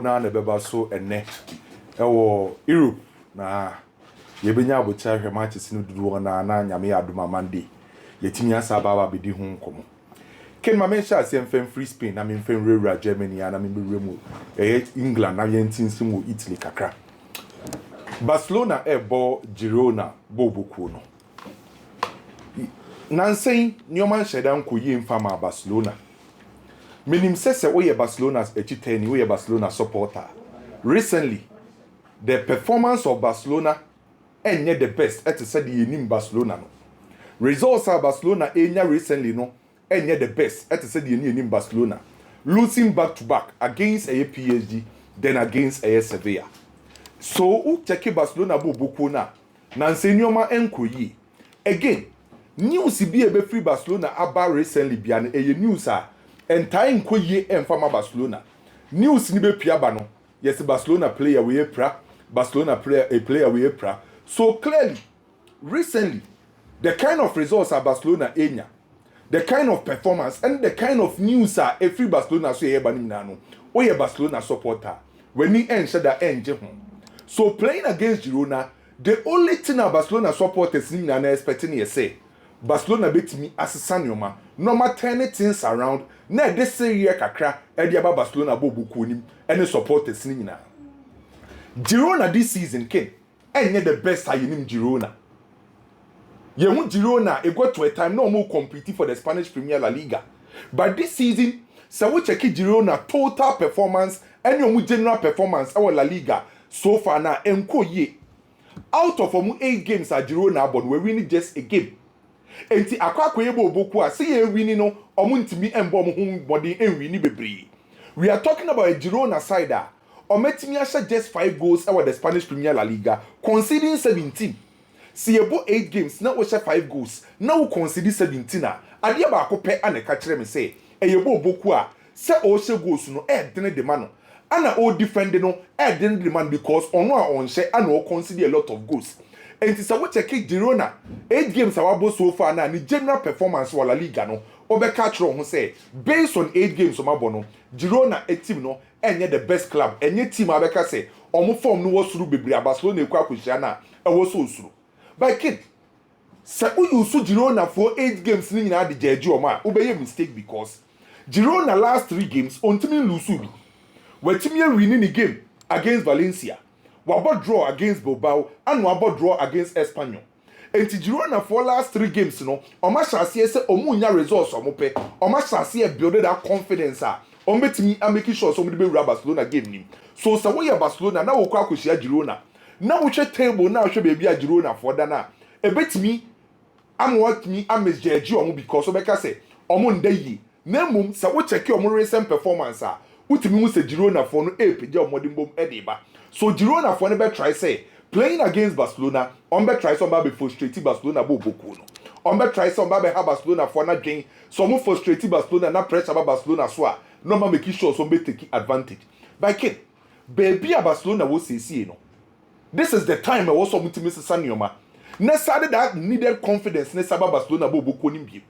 na beba so ene ewo Europe na yebenya abocha hwe matches no dudu na nyame adoma Monday yetimi asa baba bedi ho nkomo ken ma men sha se mfem free Spain na men fem rewura Germany na men bewure mu England na yentinsi mu Italy kakra Barcelona ebo Girona bobuku no nansen nyoman shedan koyi mfama Barcelona menim sese oye Barcelona's echiteni oye Barcelona supporter recently the performance of Barcelona enye the best at said the yenim Barcelona no results of Barcelona enya recently no enye the best at said the yenim Barcelona losing back to back against a PSG then against a Sevilla so u check Barcelona bobuku na nansen nyoma enkoyi again news bi ebe free Barcelona aba recently bia na eye news entire nkoye emfama Barcelona news ni be piaba no yes Barcelona player we pra Barcelona player we pra so clearly recently the kind of results are Barcelona enya the kind of performance and the kind of news are every Barcelona so eba ni na no oye Barcelona supporter when ni enche da enje ho so playing against Girona the only thing Barcelona supporters ni na expecting you say Barcelona betimi asesa nyoma normal turn things around na de year kakra e de aba Barcelona bobuku nim any supporters ni nyina Girona this season ken enye the best ayenim Girona yehu Girona e go to a time no more compete for the Spanish Premier La Liga but this season so we check Girona total performance and your general performance our La Liga so far na enko ye out of 8 games at Girona but we winning just a game. Enti akwakwa yebo oboku a say ye wini no omuntimi embo mo hu body enwini bebre. We are talking about a Girona side a ometimi asha just 5 goals over the Spanish Premier La Liga conceding 17. See yebo 8 games na wo share 5 goals na wo concede 17 a ade ba akopɛ ana ka kire me say yebo oboku a se o share goals no dene de ma no ana o defend no dene de man because ono a on share ana o concede a lot of goals. And it's a check Girona 8 games awabo so far na ni general performance for La Liga no obeka tro ho say based on 8 games o mabo no Girona a team no enye the best club enye team abeka say omo form no wo suru bebre Barcelona ekwa akohia na e wo so suru but kid say you use Girona for 8 games ni nyina de jeje o ma obeye mistake because Girona last 3 games ontimi lose bi watimi win ni game against Valencia wabo draw against Bilbao and wabo draw against Espanyol. Enti Girona for last 3 games no, oma chance say omunya results omope. Oma chance build that confidence ombetimi ameki sure so be Barcelona game nim. So say we Barcelona na wo kwa akohia Girona. Na wo hwe table na wo hwe bia Girona for da na. Ebetimi amwatimi amesjeje omo because obeka say omo ndayi. Na mum say wo check omo recent performance utimi hu say Girona for no epeja omodin bom edeba. So Girona for never try say playing against Barcelona, be try some be frustrated Barcelona bobuku no. Be try some be have Barcelona for na gain, some frustrated Barcelona na pressure about Barcelona so no ma make sure some be take advantage. By kid, baby Barcelona will say no. This is the time I was some to Mr. Sanyoma. Necessarily that needed confidence necessarily Barcelona bobuku nimbi.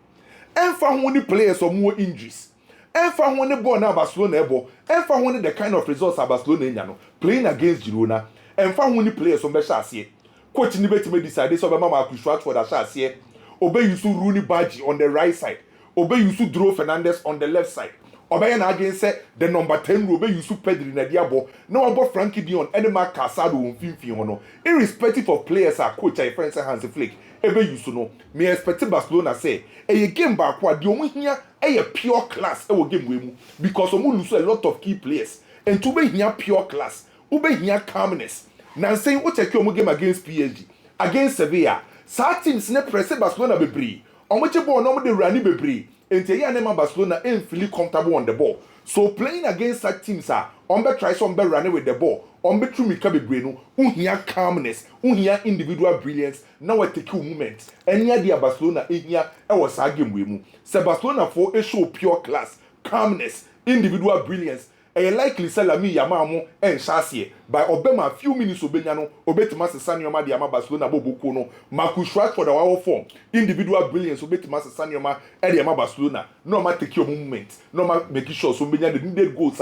Enfa ho players or more injuries. Enfa ho ne ball na Barcelona ebo enfa ho ne the kind of results Barcelona enya no playing against Girona enfa ho ne players on be shase coach ni betime decide so be mama akushwat for that shase obe yusu Rooney Badji on the right side obe yusu Dro Fernandez on the left side obe na against the number 10 obe yusu Pedri na diabo na obo Frankie Dion and Marc Casado on finfin ho no irrespective of players are coach I friends Hans Flick ebe yusu no me expect Barcelona say a game back kwa di omo hia a pure class e wo game we mu because omo lose a lot of key players and to be here pure class ube here calmness na saying what take omo game against PSG against Sevilla sa teams ne press Barcelona bebre omo che ball no mo de rani bebre enti ya na Barcelona ain't feel comfortable on the ball so playing against such teams on be try some be running with the ball on be true mika bebre no here calmness here individual brilliance na we take moment enya dia Barcelona here e was a game we mu se Barcelona for a show pure class calmness individual brilliance e likely say Lami Yamal en chassis by obema few minutes obenya no obetima sesa nyoma dia Barcelona bobuku no Marcus Rashford our form individual brilliance obetima sesa nyoma e dia Barcelona no ma take your moment no ma make sure so obenya the needed goals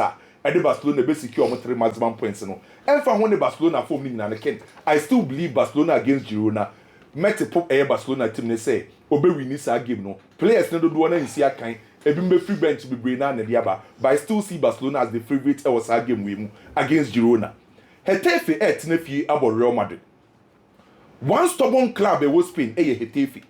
the Barcelona basically almost 3 maximum points no and for when the Barcelona form ni na ken I still believe Barcelona against Girona met a Barcelona team they say obe win this game no players no do one nsi akan ebi me free bench be brain na dia ba but I still see Barcelona as the favorite e was game we against Girona Getafe na fie about Real Madrid one stubborn club e was Spain e Getafe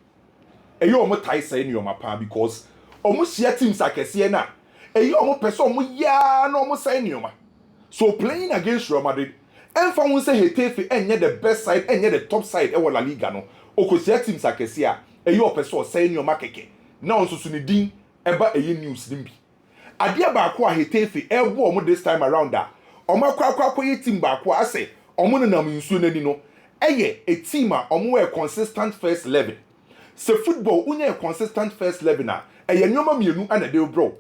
e yo mo tai say ni o mapa because omo share teams akese na e yo mo person omo ya na omo say ni o ma so playing against Real Madrid and for one say Getafe enye the best side enye the top side e La Liga no okosia teams akese a e yo person say ni o ma keke na onso so ni din eba eye news nim bi ade ba ko a Getafe e bo omo this time around that omo akwa ye team ba ko ase omo na nsuo nani no eye a team a omo we consistent first 11 se football unye consistent first 11 na eye nyoma mienu ana de bro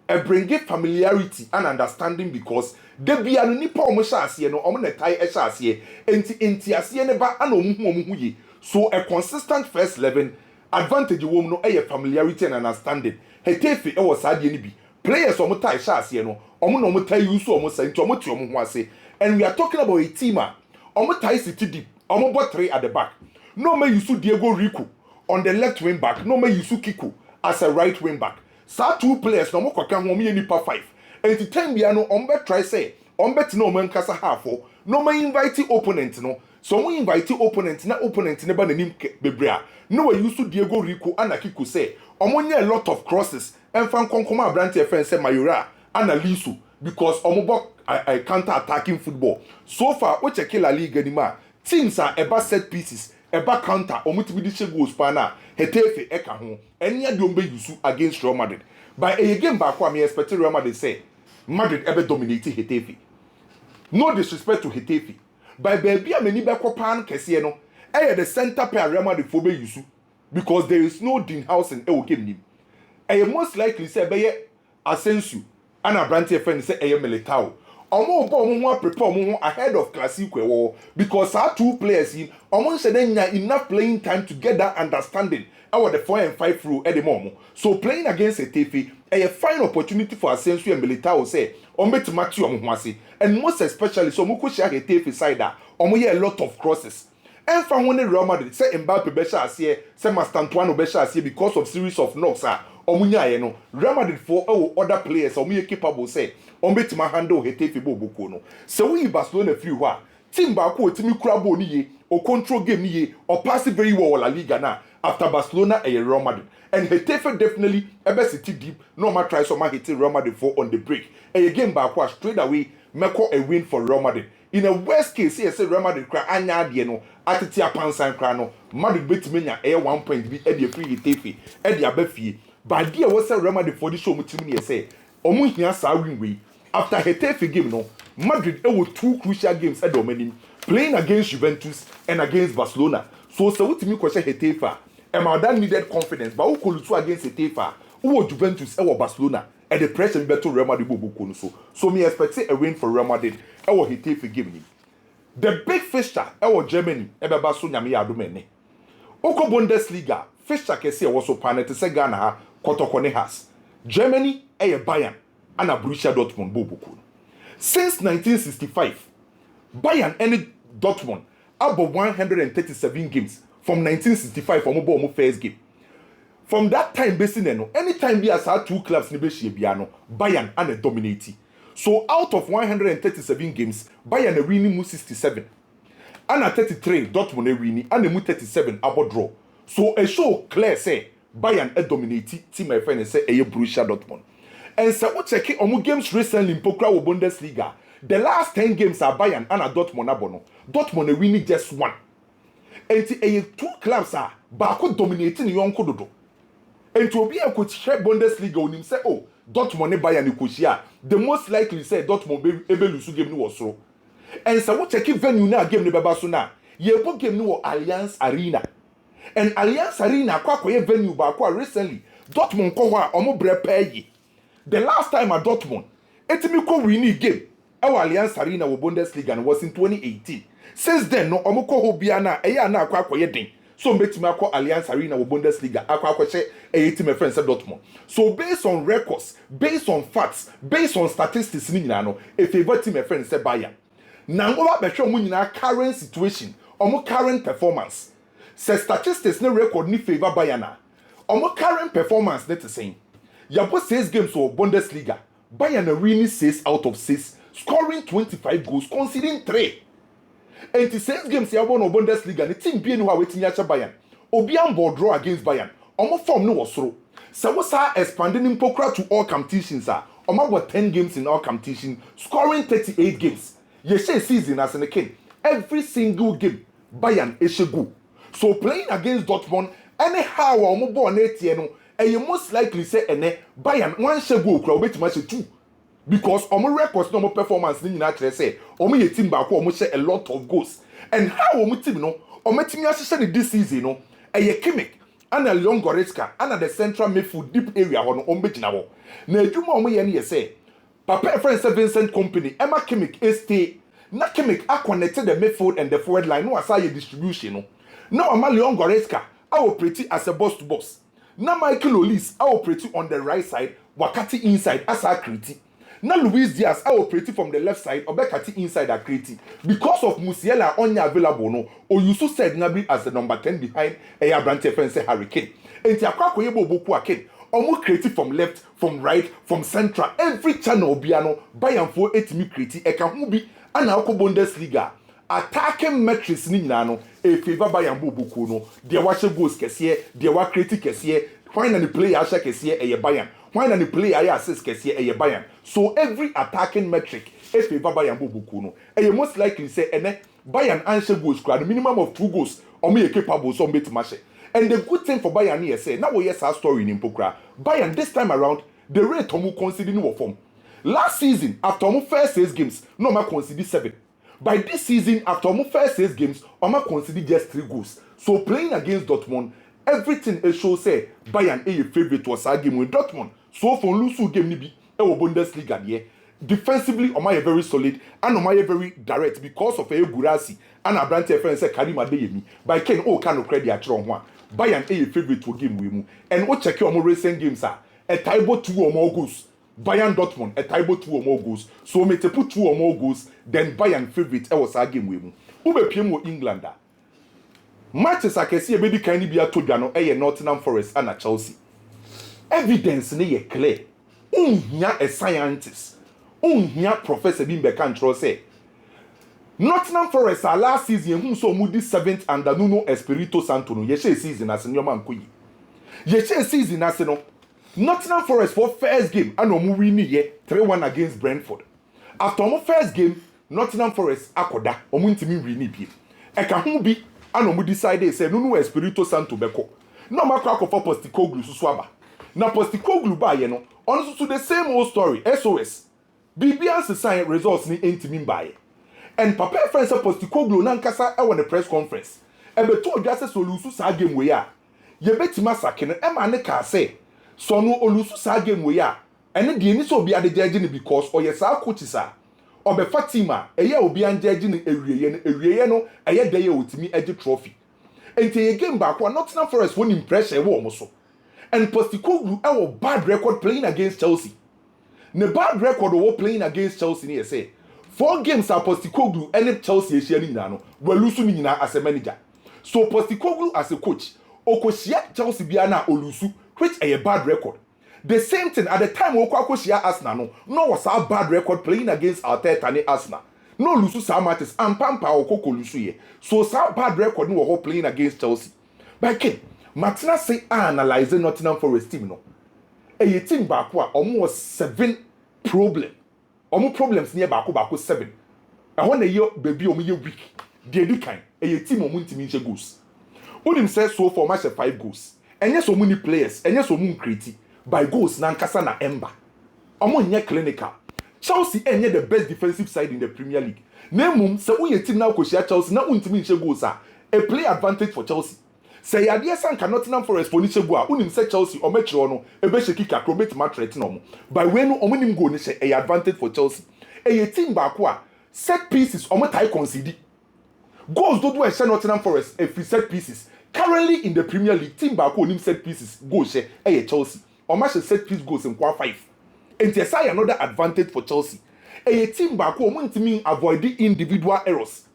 e bring familiarity and understanding because de bia no nipa omo sha ase no omo na tai e sha ase enti ase ne ba ana omo ye so a consistent first 11 advantage wo no eye familiarity and understanding Getafe e was ade ni bi players omo tai sha ase no omo na omo tai use omo sa enti omo ti omo ho ase and we are talking about a team a omo tai city deep omo bot 3 at the back no me use Diego Rico on the left wing back no me use Kiko as a right wing back so 2 players no mo kwaka ho me nipa 5 and time bia no on be try say on bet no man kasa half no me invite opponent no so we invite opponent na opponent ne ba nanim bebrea no we use Diego Rico and Kiko say omo nya a lot of crosses and fan konkoma abrante friend say Mayura and Alisu because omo bo counter attacking football so far we check La Liga ni ma teams are eba set pieces eba counter omutibi di goals pa na Getafe eka ho enya de ombe yusu against Real Madrid by a game back what me expect Real Madrid say Madrid ebe dominate Getafe no disrespect to Getafe by baby ameni be kopan kese no the center pair Real Madrid for be yusu because there is no Dean House in e game nim most likely say be Asensio and Abrante friend say Militao omo bo omo prepare omo ahead of Classico wo because our 2 players in omo say dey enough playing time to get that understanding our the 4 and 5 rule at the moment so playing against Getafe a fine opportunity for Asensio and Militao say omo betimati omo ho ase and most especially so omo ko share Getafe side that omo hear a lot of crosses and from when Real Madrid say Mbappe be share ase say Mastantuano be share ase because of series of knocks omunya ye no Real Madrid for other players omuye capable say ombetima handle Getafe boboko no so we Barcelona free ho team ba ko otimi kura ball ni ye o control game ni ye o pass very well La Liga na after Barcelona and Real Madrid and Getafe definitely ebe city deep no ma try so ma hit Real Madrid for on the break and again ba ko straight away meko a win for Real Madrid in a worst case say Real Madrid kra anya de no atete apansan kra no Madrid betimi nya 1 point bi e de free Getafe e de abafie but there was a Real Madrid for the show mutimini say omo hia sa win we after Getafe game no Madrid was 2 crucial games at the playing against Juventus and against Barcelona so what me question Getafe and that needed confidence but who could do against Getafe who Juventus and Barcelona and the pressure better Real Madrid bobo so me expect a win for Real Madrid and what Getafe game the big fixture and Germany e be ba so nyame ya do mene oko Bundesliga fixture kese was so panete se Ghana ha kotokone has Germany e Bayern and Borussia Dortmund bobo since 1965 Bayern and Dortmund above 137 games from 1965 from omo first game from that time basing no anytime we as 2 clubs ni be shie bia no Bayern and dominate so out of 137 games Bayern are winning 67 and 33 Dortmund are winning and 37 about draw so a show clear say Bayern a dominate team my friend say a Borussia Dortmund and so we check omo games recently in Pokra Bundesliga the last 10 games are Bayern and Dortmund abono Dortmund are winning just 1 and a 2 clubs are bako dominating yonko dodo and to be a coach share Bundesliga on him say oh Dortmund and Bayern coachia the most likely say Dortmund be able to game no so and so we check venue na game ne baba so na ye bo game no Allianz Arena and Allianz Arena kwa venue ba kwa recently Dortmund ko ho a omo bre pay the last time at Dortmund etimi ko win game our Allianz Arena wo Bundesliga was in 2018 since then no omo ko ho bia na eya na akwa den so mbetimi akọ Allianz Arena wo Bundesliga akọ a team friends at Dortmund. So based on records, based on facts, based on statistics ni nyina no a favorite team friends say Bayern. Now over behwe omo nyina current situation, omo current performance. Say statistics no record ni favor Bayern na. Omo current performance net saying. Yabo 6 games for Bundesliga. Bayern are winning 6 out of 6, scoring 25 goals, conceding 3. And the 6 games yabo no Bundesliga, the team being who waiting yacha Bayern. Obian ball draw against Bayern. Omo form no was through. So what's expanding in poker to all competitions are. Omo got 10 games in all competition, scoring 38 games. Yeshe season as an king. Every single game, Bayern is a go. So playing against Dortmund, anyhow omo ball no. And you most likely say Bayern one share goal crowd bet match 2 because omo records no performance ni nyina say omo ye team back omo share a lot of goals and how omo team no omo team ahye this season no eye Kimmich and a Leon Goretzka and the central midfield deep area ho no omo begina ho na adwuma omo ye ne say papa friend Vincent company Emma Kimmich stay na Kimmich are connected the midfield and the forward line no aside distribution no now Emma Leon Goretzka I operate as a boss to boss. Now Michael Olise I operate on the right side, Wakati inside as a creative. Now Luis Diaz I operate from the left side, Obekati inside a creative. Because of Musiala only available no, or you so said Nabi as the number 10 behind a branch friend say Hurricane. And Tiakwa Yebo Boku Aken, almost creative from left, from right, from central, every channel Biano, Bayern for 8 me creative, Ekahubi, and Alco Bundesliga. Attacking metrics ni nyina e favor Bayern Boku no de wa hye goals kese de wa create kese when the player hye kese e Bayern when the player hye assist kese e Bayern so every attacking metric e favor Bayern Boku no e most likely say Bayern answer goals crowd minimum of 2 goals or me capable so bet match and the good thing for Bayern here say now we hear our story in Pokra Bayern this time around the rate omo concede no form last season after omo first 6 games no ma concede 7. By this season, after almost first 6 games, Oma considered just 3 goals. So playing against Dortmund, everything is show say Bayern a favorite was a game with Dortmund. So for lose game nibi, Bundesliga there. Defensively, Oma is very solid and Oma is very direct because of Gurasi and a branch friend say Karima Deyemi. By Ken O can credit at one. Bayern a favorite to game with mu. And what check your more recent games are a type 2 or more goals. Bayern Dortmund a type 2 or more goals. So me to put 2 or more goals. Then Bayern favorite was a game with mu. Ube PM Englander. Matches I can see a baby kind be a Todano a Nottingham Forest and a Chelsea. Evidence ne ye clear. Here a scientist. Here Professor Bimbe Control say. Nottingham Forest are last season whom so moody 7th and the Nuno Espirito Santo no yeshe season as in your man kuyi. Yeshe season as no. Nottingham Forest for first game and omu win ye 3-1 against Brentford. After omu first game, Nottingham Forest akoda omu ntimi win bi. Eka hu bi and omu decide say Nuno Espirito Santo beko. No makwa akofo Postecoglou susu aba. Na Postecoglou ba ye no, on to the same old story, SOS. BBS sign results ni ntimi baye. And Papa friend say Postecoglou na nkasa e won the press conference. E be to odwa say solusu sa game we ya. Ye betima sake no e ma ne ka say so no olusu sa game we ya. Ene de ni so obi ade judge ni because oye sa coach sa. Obe Fatima eye obi an judge ni ewieye no eye de ye otimi age trophy. Enti ye game back one Nottingham Forest won impressure e wo so. And Postecoglou e wo bad record playing against Chelsea. Ne bad record wo playing against Chelsea ni say 4 games are Postecoglou and Chelsea e share ni nyina no we lose ni nyina as a manager. So Postecoglou as a coach okoshia Chelsea bia na olusu which a bad record. The same thing at the time okoshia Arsenal no was a bad record playing against Arteta ni Arsenal. No lusu sa matches and pampa okoko lusu ye. So sa bad record no wo playing against Chelsea. But Ken Martina say analyze Nottingham Forest team no. A team back wa almost 7 problem. Omo problems near baako 7. And when a year baby omo ye weak. They do kind. A team omo ntimi nche goals. Unim says so for match 5 goals. And yes, so many players, and yes, so many creative by goals na nkasa na ember. Omo nye clinical. Chelsea enye the best defensive side in the Premier League. Nemum se uye team na koshia Chelsea na untimi nche goals a play advantage for Chelsea. Say yade san ka Nottingham Forest for ni che go a unim se Chelsea o metro no ebe sheki kakro bet ma threat no mo. By when no omo nim go ni she a advantage for Chelsea. E team back wa set pieces omo tie concede. Goals do e she Nottingham Forest e free set pieces. Currently in the Premier League, team back on him set pieces go share Chelsea. Or match set piece goals in quad 5. And there's another advantage for Chelsea. A team back home to mean avoid the individual errors.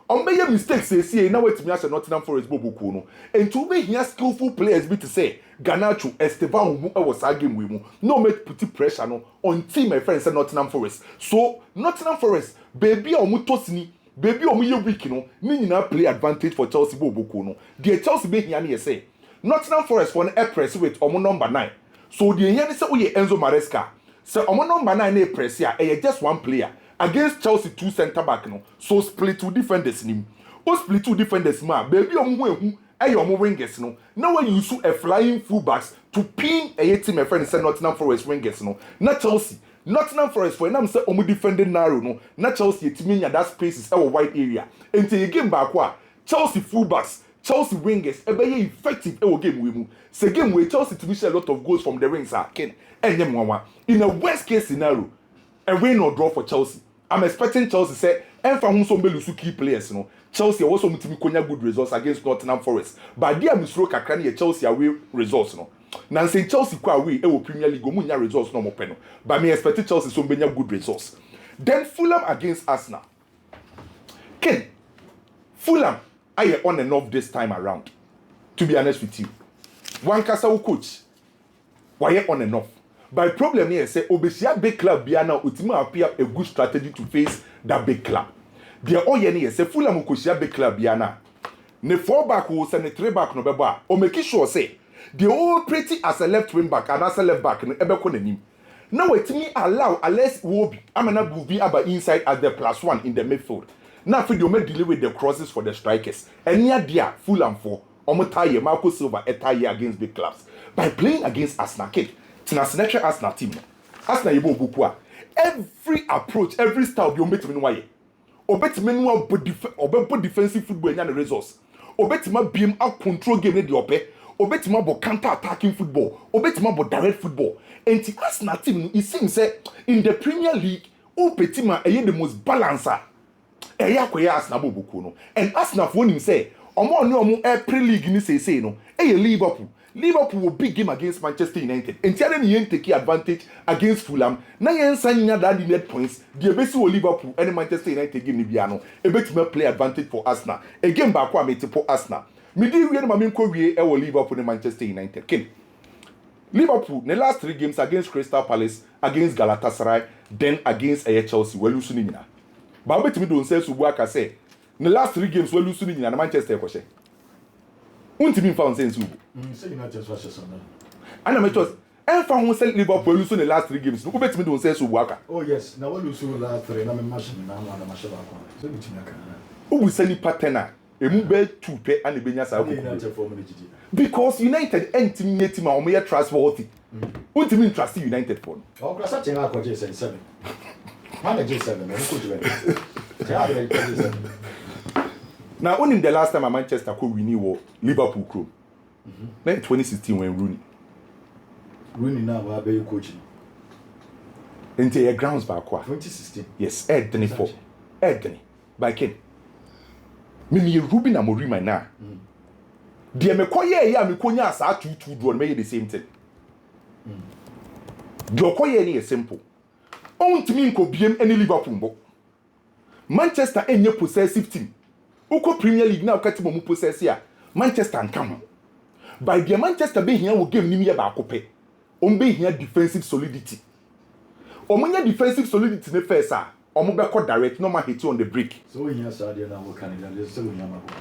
On be mistakes say now wait me as Nottingham Forest Bobo Kuno. And to be here skillful players be to say Garnacho, Esteban was game with no make put pressure no on team my friends Nottingham Forest. So Nottingham Forest baby or mutosini baby or me week no meaning play advantage for Chelsea Bobo Kuno. The Chelsea be here near say Nottingham Forest for an press with omo number 9. So the here say we Enzo Maresca. So omo number 9 a press here just one player. Against Chelsea 2 centre back no so split 2 defenders nim o split 2 defenders ma baby omo ehu wingers no now when you use a flying fullbacks to pin a team my friend say Nottingham Forest wingers no na Chelsea Nottingham Forest for them say omo defending narrow no na Chelsea team nya that spaces e wide area until you game back wa Chelsea fullbacks Chelsea wingers be effective e game we mu say game where Chelsea to miss a lot of goals from the wings are ken enyem nwa in a worst case scenario a win or draw for Chelsea. I'm expecting Chelsea say enfa hu so mbelu key players no Chelsea also mutimi konya good results against Nottingham Forest but dia misro kakra na Chelsea away results no na say Chelsea kwa away e wo Premier League mu nya results no mo pe no but me expect Chelsea so mbenya good results then Fulham against Arsenal Ken Fulham are on and off this time around to be honest with you one kasa coach why on and off. But problem here say obesia big club bia na ultima appear a good strategy to face that big club. The all here say Fulham kosia big club bia na. Ne 4 back wo say ne 3 back no beba. O make sure say the all pretty as a left wing back and as a left back no ebeko nanim. Now wetimi allow Alex Wobi amana bubi aba inside as the +1 in the midfield. Now for the delay with the crosses for the strikers. And near there Fulham for omotaye Marco Silva etaye against big clubs. By playing against Arsenal Kid. Tina Sinatra Arsenal team. Arsenal yebo bukwa. Every approach, every style be obetimi no waye. Obetimi no obo defensive football nya the results. Obetimi beam out control game de ope. Obetimi bo counter attacking football. Obetimi bo direct football. And the Arsenal team it seems say in the Premier League obetima the most balancer. Eya koya Arsenal bo buku no. And Arsenal for him say omo Premier League ni say no. Liverpool. Liverpool will big game against Manchester United. And tell them you take advantage against Fulham. Now you sign that net points. The best will Liverpool and Manchester United game Nibiano. A bit more play advantage for Arsenal. Again back one mate for Arsenal. Midi we na maminko we e will Liverpool and Manchester United. Ken. Liverpool the last 3 games against Crystal Palace, against Galatasaray, then against Chelsea. We lose ni na. Ba bet me don say Subuaka say. The last 3 games we lose ni na Manchester ko she. Untimi found sense ubu. Say United versus on. And I just enfa who sell Liverpool lose in the last 3 games. Who bet me don't say so waka. Oh yes, now we lose last 3 na me match na na match ba kwa. So me timia kana. Who sell partner? Emu be 2 pe and benya sa because United entimi team a omo trustworthy. Untimi trust United for. Oh, class chenga akọ J7. Man J7 na ko jiwe. Ja be J7. Now, only the last time a Manchester could win Liverpool crew. Then 2016 when Rooney. Rooney now will be coaching. Into your grounds back 2016. Yes, Edney for Edney by Ken. Me Ruben Amorim now. Dear McCoy, ya me konya sa 2-2 draw me the same thing. The Okoye is simple. On to me ko biem any Liverpool. Manchester any possessive team. Uko Premier League now kati mo possess here. Manchester and come. By the Manchester be here will game ni me ba akope. Be here defensive solidity. Omunya defensive solidity ne first ah. Omo be ko direct no ma hit on the break. So we here Sadio na wo kan dey so we nyama ko.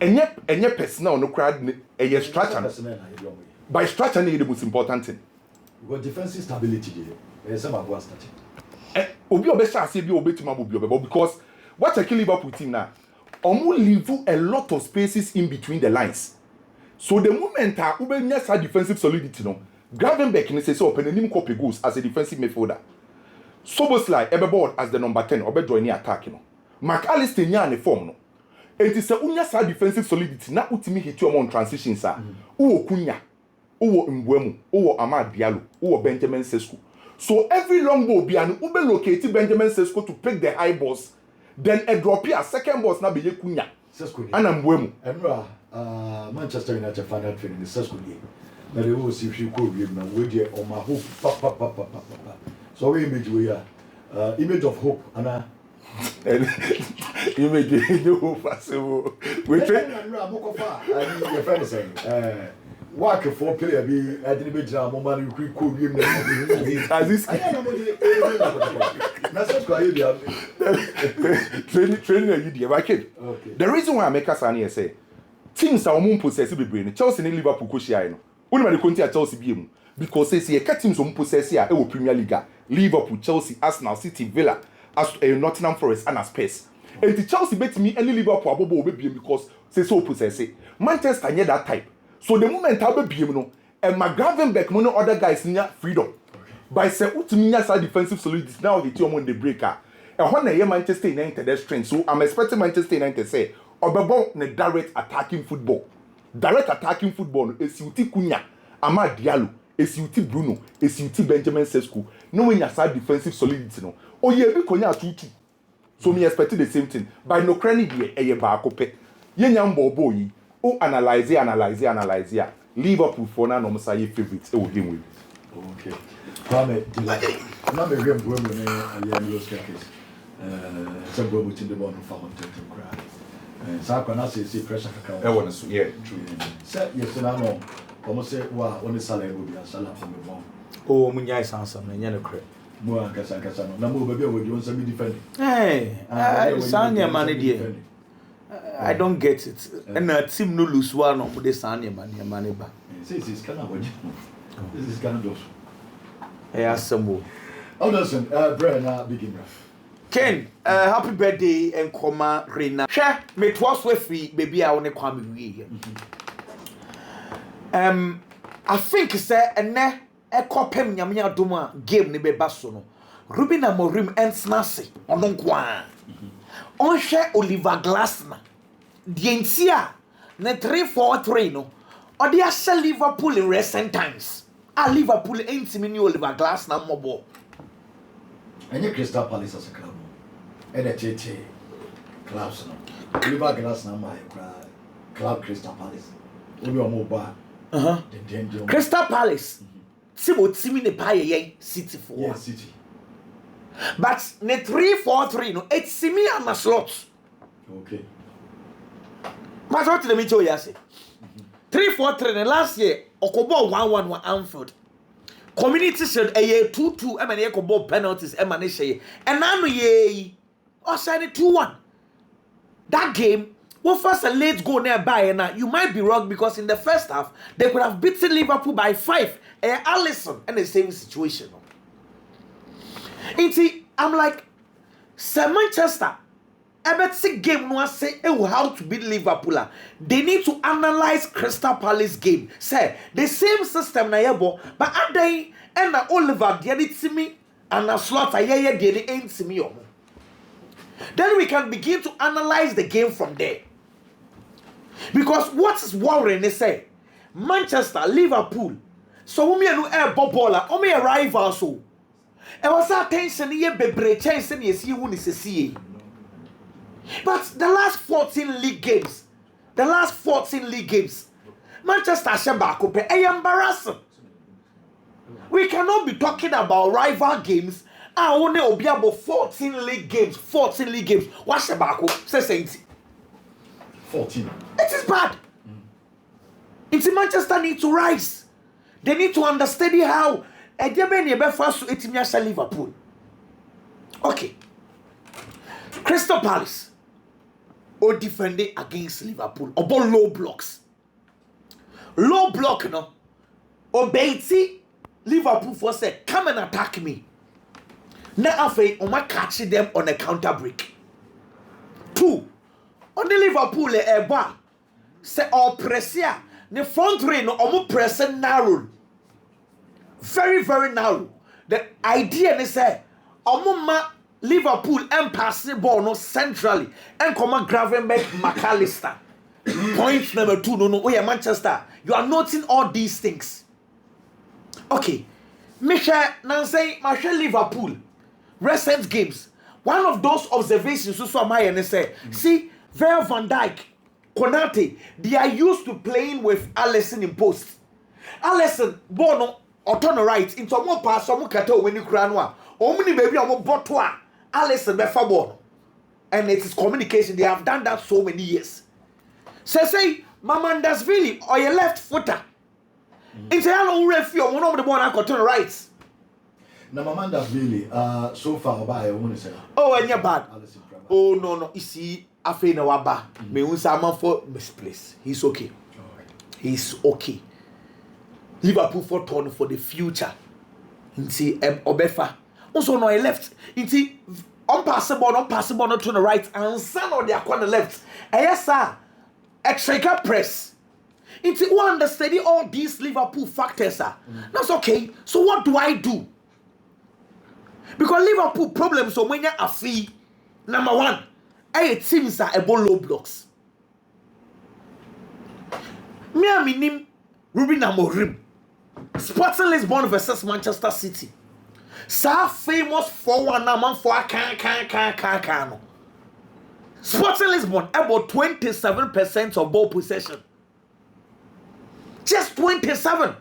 Enye personal no crowd eye structure. By structure is the most important thing. Because defensive stability there. Some of us start. Obi obesha say bi obetima obi obebo because what a Liverpool team now. Omo leave a lot of spaces in between the lines. So the moment ube nyasa defensive solidity no. Gravenberch ne say so open him copy goals as a defensive midfielder. Soboslai ebeboard as the number 10 obe join the attack no. McAllister nya ne form no. It is a unya sa defensive solidity na utimi hit you on transitions ah. Uwo Kunya, uwo Mbwemu, uwo Amad Diallo, uwo Benjamin Sesko. So every long ball bianu ube locate Benjamin Sesko to pick the high balls. Then a drop here second balls na be Kunya. ana mbwemu Enra Manchester United final training is Sesconi. Now they will see if you could give now with you on my hope. So we image we are image of hope and image the hope possible. We try your friend is saying work for player be I didn't be jam man you could give them as this training you dey okay. The reason why I make us here say teams are possess be brain Chelsea and Liverpool ko share no only the conti at Chelsea be mu because say e teams possess here e Premier League Liverpool, Chelsea, Arsenal, City, Villa, as Nottingham Forest and Spurs. And the Chelsea bet me any Liverpool abobo be because say so possess it. Manchester near that type. So the moment I be no and McGravenberch no other guys near freedom. By say utiminya sa defensive solidity now the team on the breaker. And when I Manchester United their strength, so I'm expecting Manchester United say obebo ne direct attacking football. Direct attacking football is Uti Cunha, Amad Diallo, is Uti Bruno, is Uti Benjamin Sesko. No when you say defensive solidity no. Oh yeah, be Cunha 2-2. So me expecting the same thing. By no cranny be a baako pe. Ye nyam bobo yi. Oh analyze. Liverpool for now no say favorites. E will game with. Okay. Kwame, na me game boy mo na ya Los Cakes. So go with the one for on to cry. So I say pressure ka. E won so yeah, true. Say yes na no. Omo say wa won salary go be salary for me bon. Oh, munya isansam na nya no kre. Mo ankasa no. Na mo baby we don say me defend. Sanya man dey. I don't get it. And a team no lose one of the Sanya man ba. This is kind of this is kind of just. Assemble. Oh, listen, Brian, begin. Ken, happy birthday and Koma Rena. Share me twas with free baby. I want to come here. I think say and ne a copem yamia duma game ni be basono. Ruben Amorim and Snassi on Kwa. On share Oliver Glasner. Dientia ne 3-4-3 no. Or they are Liverpool in recent times. Liverpool ain't me new Oliver Glasner mobile. And you Crystal Palace as a club. And a Cheche clubs no. Oliver Glasner my club Crystal Palace. We are mobile. Crystal Palace. See what Simi ne pie City for. Yeah, City. But ne 3-4-3 no. It's Simi and a slot. Okay. But what did me tell you say? 3-4-3 the last year. Okobo 1-1 Anfield. Community said a year 2-2. Emma Okobo penalties. Emma Neshe. And now ye. Or sign it 2-1. That game. Well, first a late goal nearby, and you might be wrong because in the first half they could have beaten Liverpool by 5. Alisson in the same situation. I'm like, Sir Manchester. Everton game no say how to beat Liverpool. They need to analyze Crystal Palace game. Say the same system na yebo, but adai and na Oliver dey it me and na slot ayeye dey ain't me omo. Then we can begin to analyze the game from there. Because what is worrying is say Manchester, Liverpool. So we no air bobola, o me rival so. E was that tension here bebre chance na yesi hu ni sesi. But the last 14 league games, Manchester Shabako pay embarrassing. We cannot be talking about rival games. I only will be about 14 league games. What Shabako says 14. It is bad. It's Manchester need to rise. They need to understand how Liverpool. Okay. Crystal Palace. Or defending against Liverpool. Or low blocks. Low block, no. Or Beatty, Liverpool for say, come and attack me. Now after, Oma catch them on a counter break. 2. On the Liverpool, bar. Say, or press here. The front ring, no, omo press narrow. Very, very narrow. The idea is say, omo ma Liverpool and pass the ball no centrally and come on Gravenberch McAllister. Point number 2. No, we are Manchester. You are noting all these things. Okay. Michel Nansay, Marshall Liverpool. Recent games. One of those observations so my and say, see, Virgil van Dijk, Konate, they are used to playing with Alisson in post. Alisson, Bono, or turn right into a more pass, some kato when you cranwa. Only baby on botwa. Alisson, befa Bono. And it is communication. They have done that so many years. Say, Mamandashvili, or your left footer. It's a long refuge, one of the one I could turn right. Now, Mamandashvili, so far by I want to say. Oh, and you're bad. Oh, no. You see, I feel no waba. Me unsa for misplace. He's okay. He's okay. Liverpool for turn for the future. Inti Obefa. Also no left. Inti unpassable not to the right and son on the corner left. Yes, sir. A striker press. Inti who understand all these Liverpool factors, sir. That's okay. So what do I do? Because Liverpool problems so when you are free. Number one, teams are about low blocks. Me and my name Ruben Amorim. Sporting Lisbon versus Manchester City. Sa famous 4-1 man for can. Sporting Lisbon about 27% of ball possession. Just 27.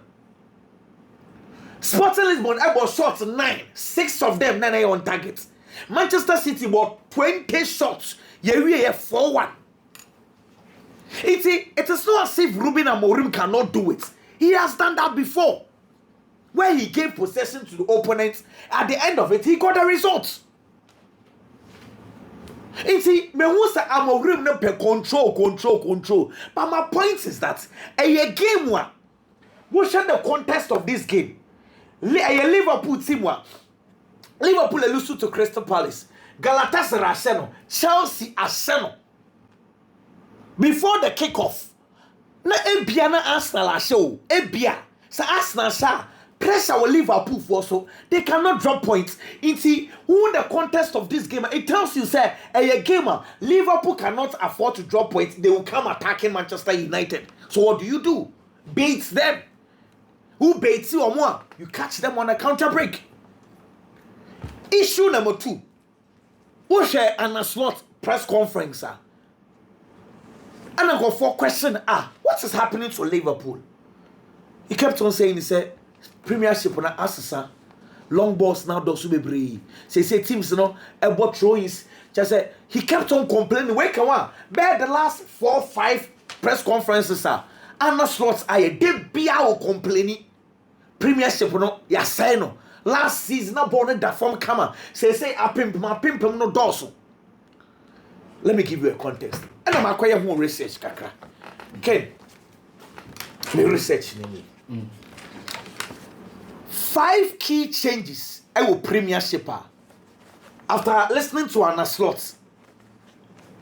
Sporting Lisbon about shots 9. 6 of them 9 on target. Manchester City about 20 shots. We are 4-1. It is not as if Ruben Amorim cannot do it. He has done that before. Where he gave possession to the opponents, at the end of it, he got the results. Me who say Amorim no per control. But my point is that a game one, what should the context of this game? A Liverpool team one. Liverpool lose to Crystal Palace. Galatasaray Arsenal. Chelsea Arsenal. Before the kickoff, na ebia na Arsenal show. Ebia. Sa Arsenal sha pressure will Liverpool for so they cannot drop points. Inti who the contest of this game, it tells you say a gamer Liverpool cannot afford to drop points. They will come attacking Manchester United. So what do? Bait them. Who baits you or more? You catch them on a counter break. Issue number 2. Who share an slot press conference? And I go for question. What is happening to Liverpool? He kept on saying, he said, Premiership on Assasa, long balls now does be say teams about throw-ins. Just say he kept on complaining. Wait, come on. But the last 4-5 press conferences and slots I did be out complaining. Premiership ya say no. Last season na born that form come. Say I pimp no dorsal. Let me give you a context. And I'm acquire more research kakra. Okay. Me research me. 5 key changes I will Premiership after listening to Anna Slots.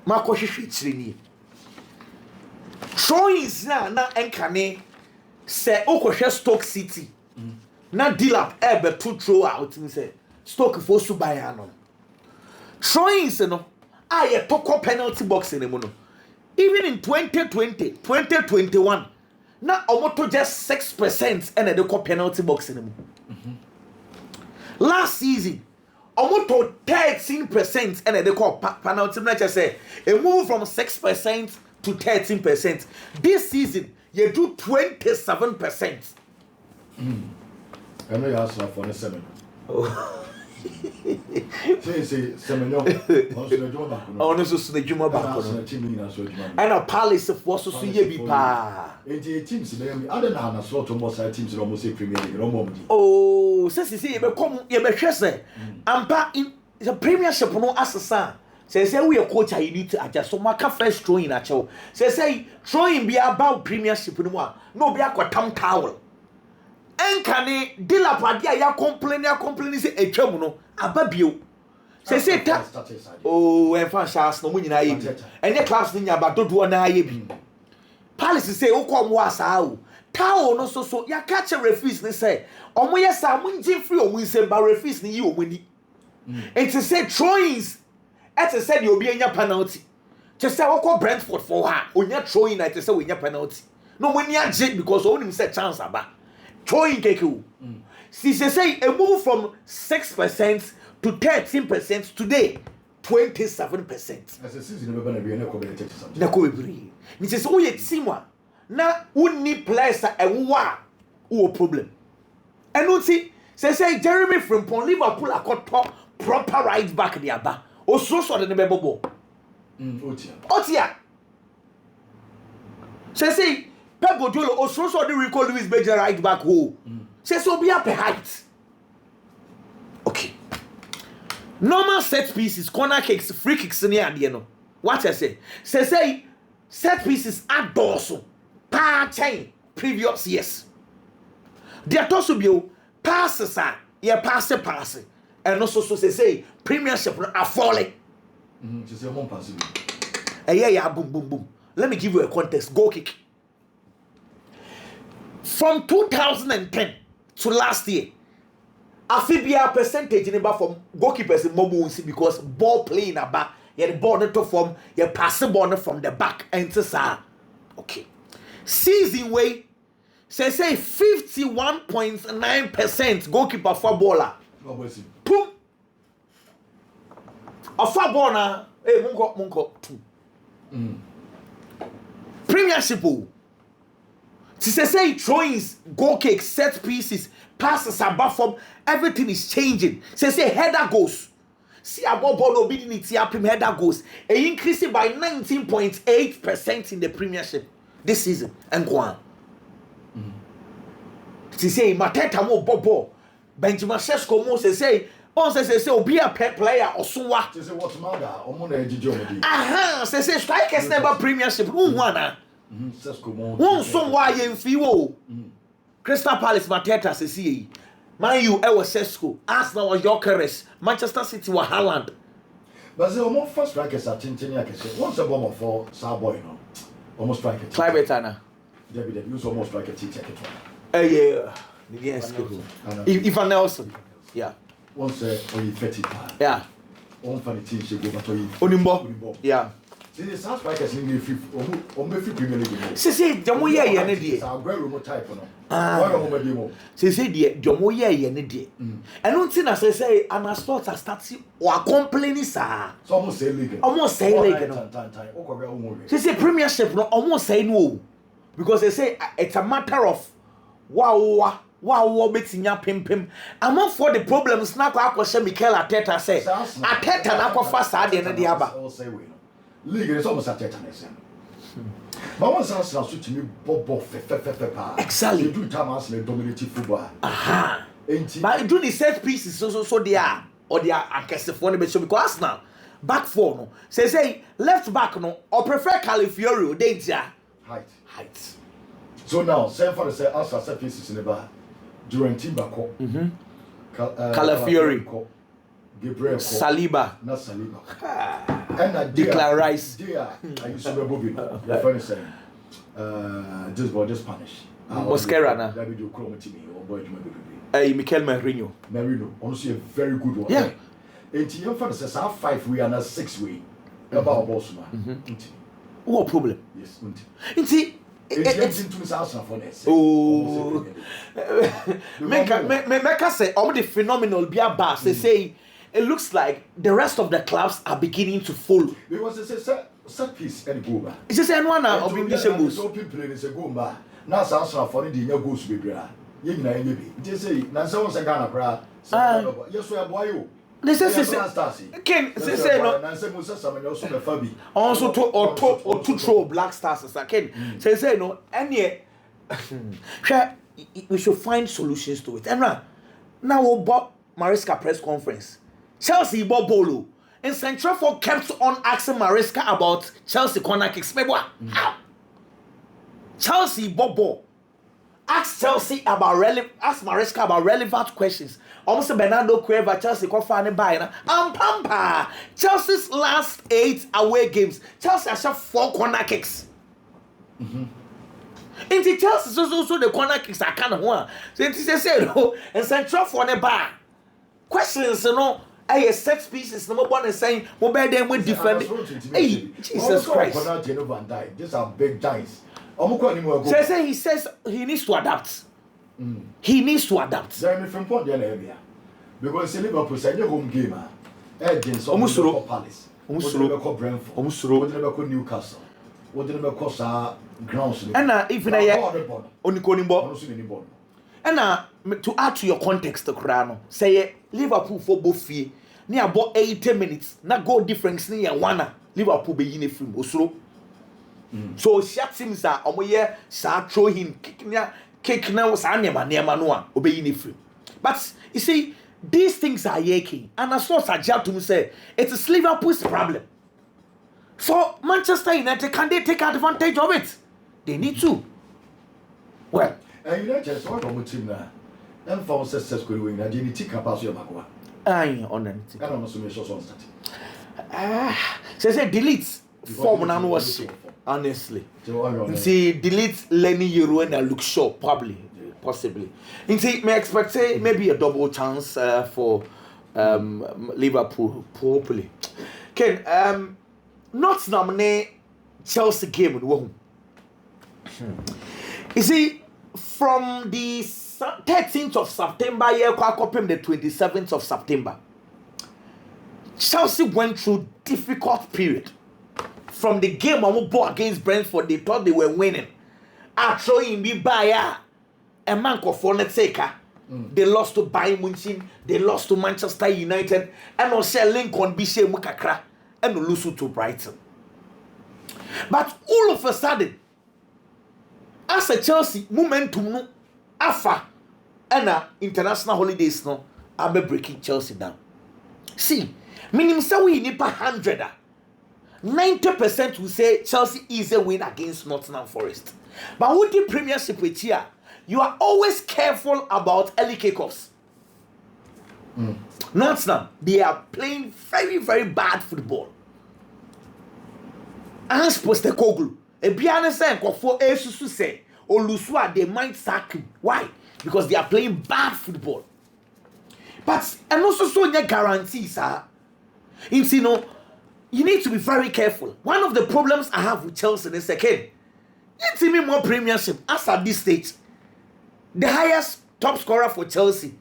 Marco Hichini. Throw-ins na enkane say Okoshe Stoke City. Na deal up ebe to throw out me say Stoke for Subayano. Throw-ins a toko penalty box in the even in 2020, 2021, na omoto just 6% and they call penalty box in the Last season, omoto 13% and they call penalty. Let's just say a move from 6% to 13%. This season, you do 27%. I know you asked for the 7. Say Semenyo. Also, the Juma back. And a palace of was so ye be pa. Teams, I don't know sort of most teams almost say Premier League. Oh, says you see, you become you be say. Ampa in the Premiership no assasa. Say we a coach you need to adjust so maka first throwing at you. Say throwing be about Premiership no be a tam towel. Enkane dilapadia ya complain say etwam no ababio say ta oh en fan chance no munyina ye bi enye class ni nya ba dodo na ye bi Palace say ukom wa sa o tawo no so ya catch referees ni say omo ye sa munji free omo nsem ba referees ni yi omani it say throw-ins et say the obi enya penalty just say ukọ Brentford for her onya throw-in it say we enya penalty no money age because only say chance aba throwing keku. See, say a move from 6% to 13% today. 27%. As a season, never been a real community. Na ko ebri. Ni say wo ye team a na wonni players a wo problem. Enu ti say Jeremy Frimpong Liverpool akoto proper right back the aba. Osoro de ne bebobo. Otia. Say Pep Guardiola osoro de Rico Lewis be right back ho. Say so be up height. Okay. Normal set pieces, corner kicks, free kicks in here, no. What I say? Say set pieces are dorsal. Pa chain previous years. They are also be passes are pass. And also say premiership are falling. Just a home pass. Yeah, boom. Let me give you a context. Goal kick. From 2010 to last year, Afibia percentage in about from goalkeepers in mobile because ball playing about the ball not to form, you pass the ball from the back and to sa. Okay. Season way say 51.9% goalkeeper footballer. Boom. A footballer, munko 2. Premiership. Say throw-ins, goal kicks, set pieces, passes above from everything is changing. Say header goals. See about ball obedience header goals. It increased by 19.8% in the Premiership this season. And go on. Say Mateta mo bobo. Benjamin Sesko mo say obi a pet player or so what? Say what matter? Omo na ejije Aha, say strikers never Premiership. Who wanna? Who so why you feel? Crystal Palace Mateta say Man U was Sesko. Arsenal was Jokeres. Manchester City was Haaland. But the almost first strikers are tinting. I can say once a bomber for Sarboy, no, almost strike it. Try better now. Debbie, use almost strike a ticket. Yeah. Yes. Ivan Nelson. Yeah. Once a 30 time. Yeah. One funny team should go back to you. Onimbo. Yeah. See, the South Strikers in the fifth or Premier League. See, Jamoya Yenedi. I'll go remote type on. Ah, say, Jamoya Yenedi. And don't think as I say, and I start starting or complaining, sir. So almost say league. Almost say league. Say, Premiership, no, almost say no. Because they say it's a matter of wow, betting ya pim. Among for the problems, now I question Mikel Arteta say, Arteta na kwa fast and the aba. League is almost at Arteta. But once I saw to me, Bob, exactly. You do time as a dominating football. Aha. But do the set pieces so they are or they are for because Arsenal back four no. Say left back no or prefer Calafiori or danger. Height. So now, same for the say answer set pieces in the bar. During Timbako. Calafiori. Gabriel Saliba. Not Saliba. And I Declan Rice. I used to be Bobby. Your friend is saying, this boy just Spanish. Mosquera na. That video call me to me or boy to me. Mikel Merino. Honestly a very good one. Yeah. And your friend says, I have 5 way and a 6 way. About Bosma. What problem? Yes. It's make us say all the phenomenal be a bass. They say it looks like the rest of the clubs are beginning to follow. Because it's a set piece and go back. It's just anyone of English goals. Open play is a go back. Now Arsenal for the goals be bra. You know maybe. They say now someone say Ghana bra. Yes we are boy. They say Ken say no. Also to throw Black Stars Ken say no any we should find solutions to it. And now we bought Maresca press conference. Chelsea bought Bolo. And Central Forward kept on asking Maresca about Chelsea corner kicks. How? Chelsea bought ball. Ask Chelsea about ask Maresca about relevant questions. Almost Bernardo Cueva, Chelsea confirmed by Pampa. Chelsea's last 8 away games. Chelsea has shot 4 corner kicks. Into Chelsea also the corner kicks are kind of one. So it is said and Central for the bar. Questions, set pieces. Number one is saying, mobile them with different. Hey, Jesus Christ. These are big giants. He says he needs to adapt. He needs to adapt. Jeremy from Pont area. Because Liverpool said your home game. Agents of Palace. Omusuro Brentford. Omusuro Newcastle. What did they call grounds? And even Onikonimbo. And to add to your context, Krano, say Liverpool for both fee near about 80 minutes, not goal difference near one. Liverpool be in a film, Oslo. So shut seems that Omoye sa throw him kick now was anima near Manoa, obey in a film. But you see, these things are yaking, and as source I jump to me say it is Liverpool's problem. So Manchester United, can they take advantage of it? They need to. Well, United so what team now? And for successful win, I didn't take up as your Magua. I on anything. I don't know so many shots on that. Say delete form and was honestly. See delete Lenny Euro and look sure probably possibly. See may expect say maybe a double chance for Liverpool hopefully. Ken not nominate Chelsea game in home. You see, from the 13th of September, the 27th of September, Chelsea went through difficult period. From the game on ball against Brentford, they thought they were winning. After in the buyer, a man called Forneteka, they lost to Bayern Munich, they lost to Manchester United, and also Lincoln Bishe Mukakra, and lose to Brighton. But all of a sudden, as a Chelsea momentum no afa and international holidays no abe breaking Chelsea down. See, meaning say we need 100. 90% will say Chelsea is a win against Nottingham Forest. But with the Premiership with here, you are always careful about early kickoffs. Nottingham, they are playing very, very bad football. As Postecoglou, a piano saying for Esusu say or Lusua, they might sack him. Why? Because they are playing bad football. But and also so many guarantees, sir. You know, you need to be very careful. One of the problems I have with Chelsea is again, it's even more Premiership as at this stage. The highest top scorer for Chelsea,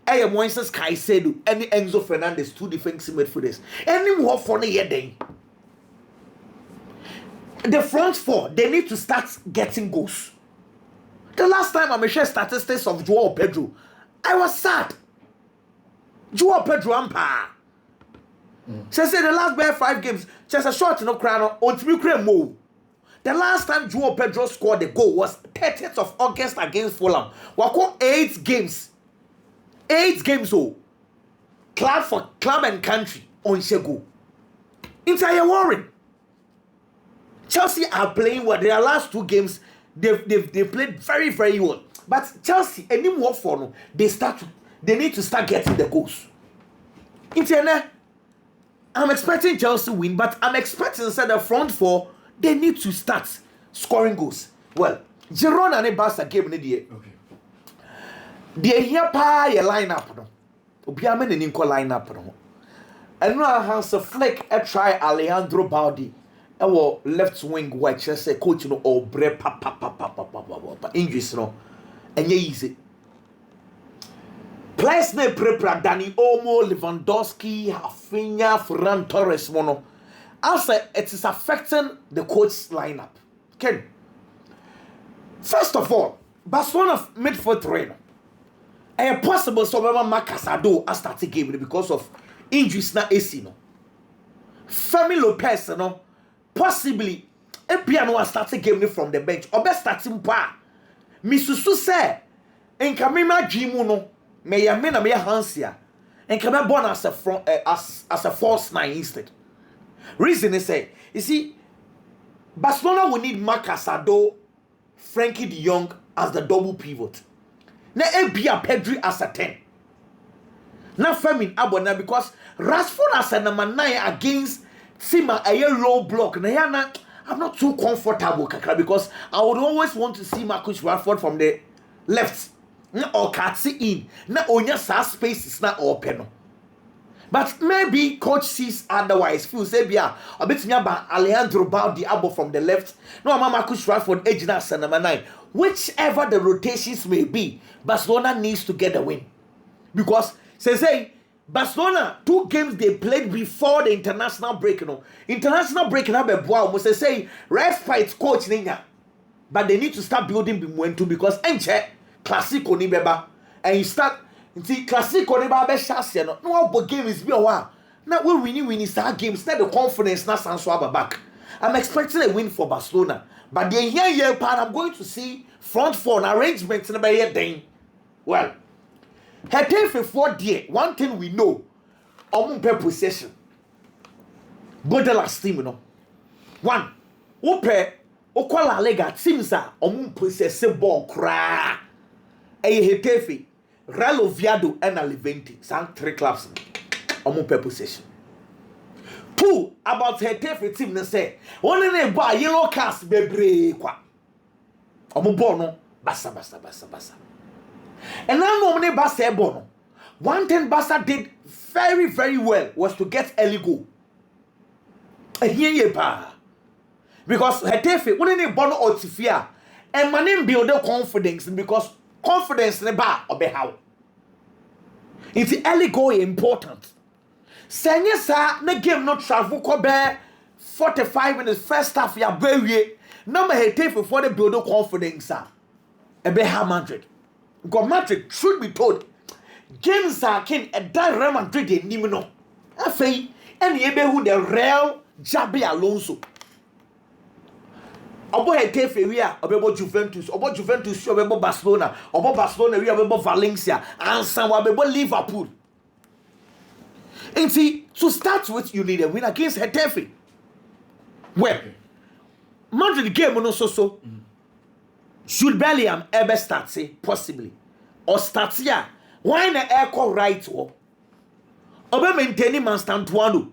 Moises Caicedo and Enzo Fernandez, two defensive midfielders. Any more for the year. The front four, they need to start getting goals. The last time I shared statistics of Joao Pedro, I was sad. Joao Pedro ampa. Say the last 5 games, just a short no crown on more. The last time Joao Pedro scored the goal was 30th of August against Fulham. Wako 8 games. 8 games oh. Club for club and country on Shego. Entire worrying. Chelsea are playing well. Their last 2 games, they played very, very well. But Chelsea, any more for no, they need to start getting the goals. Internet, I'm expecting Chelsea win, but I'm expecting instead the front four, they need to start scoring goals. Well, Girona and Barca game in the year. Okay. They here pa your lineup no. Obiame ne nko lineup no. And now Hans Flick try Alejandro Baldi. Our left wing white say coach no obre pa injuries no. Enye easy. Players ne prepare Dani Olmo, Lewandowski, Rafinha, Ferran Torres mono. Also, it is affecting the coach's lineup. Ken. First of all, Barcelona midfield trainer. And possible so Marc Casado has started game because of injuries na AC no. Femi Lopez no possibly a piano has started game from the bench. Or best starting pa. Misusu say en kamima jimu no me ya me na me Hansia. En kame born as a front as a false 9 instead. Reason is say, you see, Barcelona will need Marc Casado, Frankie de Jong as the double pivot. Na Ebia Pedri as a 10. Na Fermin Abona because Rashford as a number 9 against Sima a low block. Na I'm not too comfortable because I would always want to see Marcus Rashford from the left. Na or Katsi in. Na onya sa spaces na open. But maybe coach sees otherwise. Few say bia a bit nyaba Alejandro Baldi abo from the left. No Marcus Rashford edge na number 9. Whichever the rotations may be, Barcelona needs to get a win. Because say Barcelona 2 games they played before the international break. International break now be boa almost say respite coach ninya. But they need to start building momentum because enche Classico ni beba and you start see Classico ni ba be chance no game is be a while. Now we winning start games now the confidence na sanso aba back. I'm expecting a win for Barcelona. But the here part I'm going to see front four arrangements in the day. Well, Hetafe for dear, one thing we know, possession. But the last team, One, Okwala Lega teams are possessive ball cry. Hetafe, Real Oviedo and Levante, some 3 clubs possession. 2 about Hetafe team na say, one in a bar yellow cast bebre kwa. Bono, basa. And now normally Barca bono. One thing Barca did very, very well was to get early goal. And here because Hetafe, when they bono or Tifia, and my name build their confidence because confidence in the bar or how. It's early goal important. Sanya sa na game no travel ko be 45 minutes first half ya bewie. Number Hetafe for the build confidence ebe ha Madrid. Because Madrid, should be told, games are king a Real Madrid in Nimino. Afei, and ye be who the Real Jabi Alonso. Obo Hetafe we are about Juventus, about Barcelona, about Barcelona we are about Valencia, and some about Liverpool. And see, to start with, you need a win against Hetafe. Well, Madrid game no so. Should Bellingham ever start, say, possibly? Or start here? Why na echo right wo? Obe maintaining man Stantuano.